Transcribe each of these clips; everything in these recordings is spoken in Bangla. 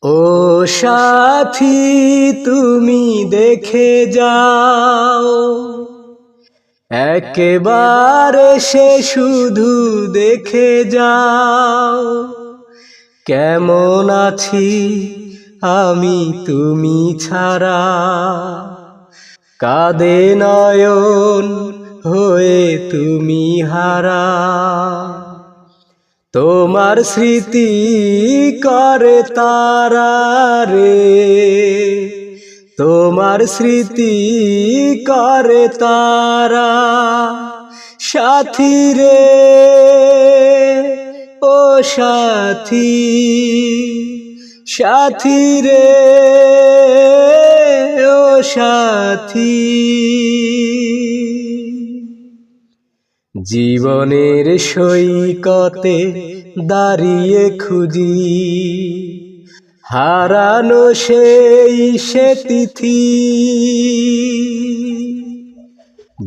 ও সাথী তুমি দেখে যাও, একেবারে সে শুধু দেখে যাও, কেমন আছি আমি তুমি ছাড়া। কাঁদে নয়ন হয়ে তুমি হারা, তোমার স্মৃতি করে তারা রে, তোমার স্মৃতি করে তারা। সাথী রে ও সাথী, সাথী রে ও সাথী। জীবনের সৈকতে দাঁড়িয়ে খুঁজি হারানো সে তিথি।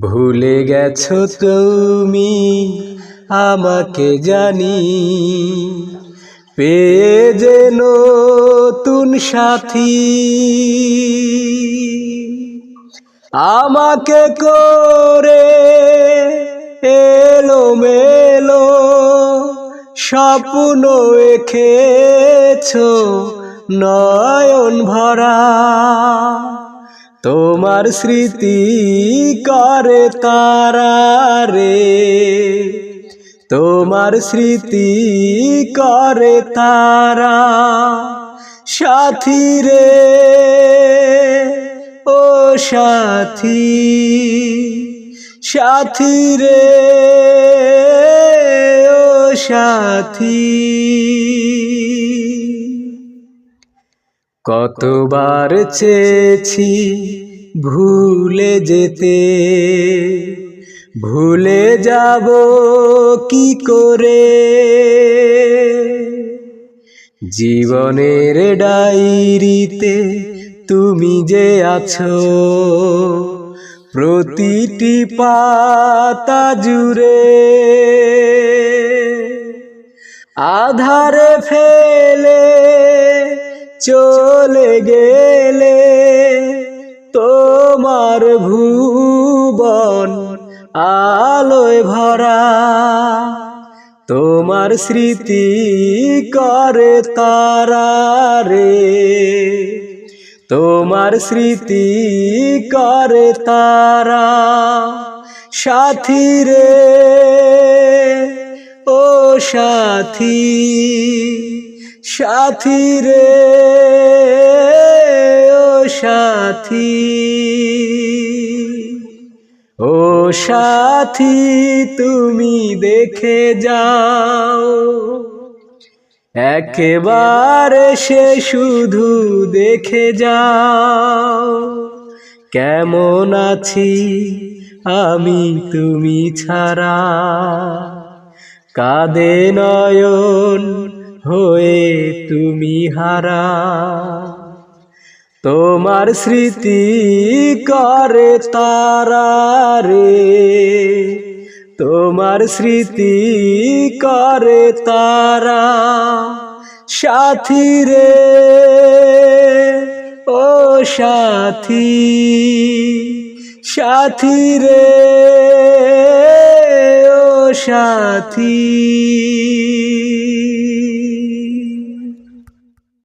ভুলে গেছো তুমি আমাকে জানি, পেয়ে যে নতুন সাথী। আমাকে করে এলোমেলো স্বপ্ন এঁকেছো নয়ন ভরা, তোমার স্মৃতি করে তারা রে, তোমার স্মৃতি করে তারা। সাথী রে ও সাথী, সাথী রে ও সাথী। কতবার চেয়েছি ভুলে যেতে, ভুলে যাব কি করে। জীবনের ডায়েরিতে তুমি যে আছো প্রতিটি পাতা জুড়ে। আধারে ফেলে চলে গেলে তোমার ভুবন আলোয় ভরা, তোমার স্মৃতি করে তারা রে, তোমার স্মৃতি করে তারা। সাথী রে ও সাথী, সাথী রে ও সাথী। ও সাথী তুমি দেখে যাও, একেবারে সে শুধু দেখে যাও, কেমন আছি আমি তুমি ছাড়া। কাঁদে নয়ন হয়ে তুমি হারা, তোমার স্মৃতি করে তারা রে, তোমার স্মৃতি করে তারা। সাথী রে ও সাথী, সাথী রে ও সাথী।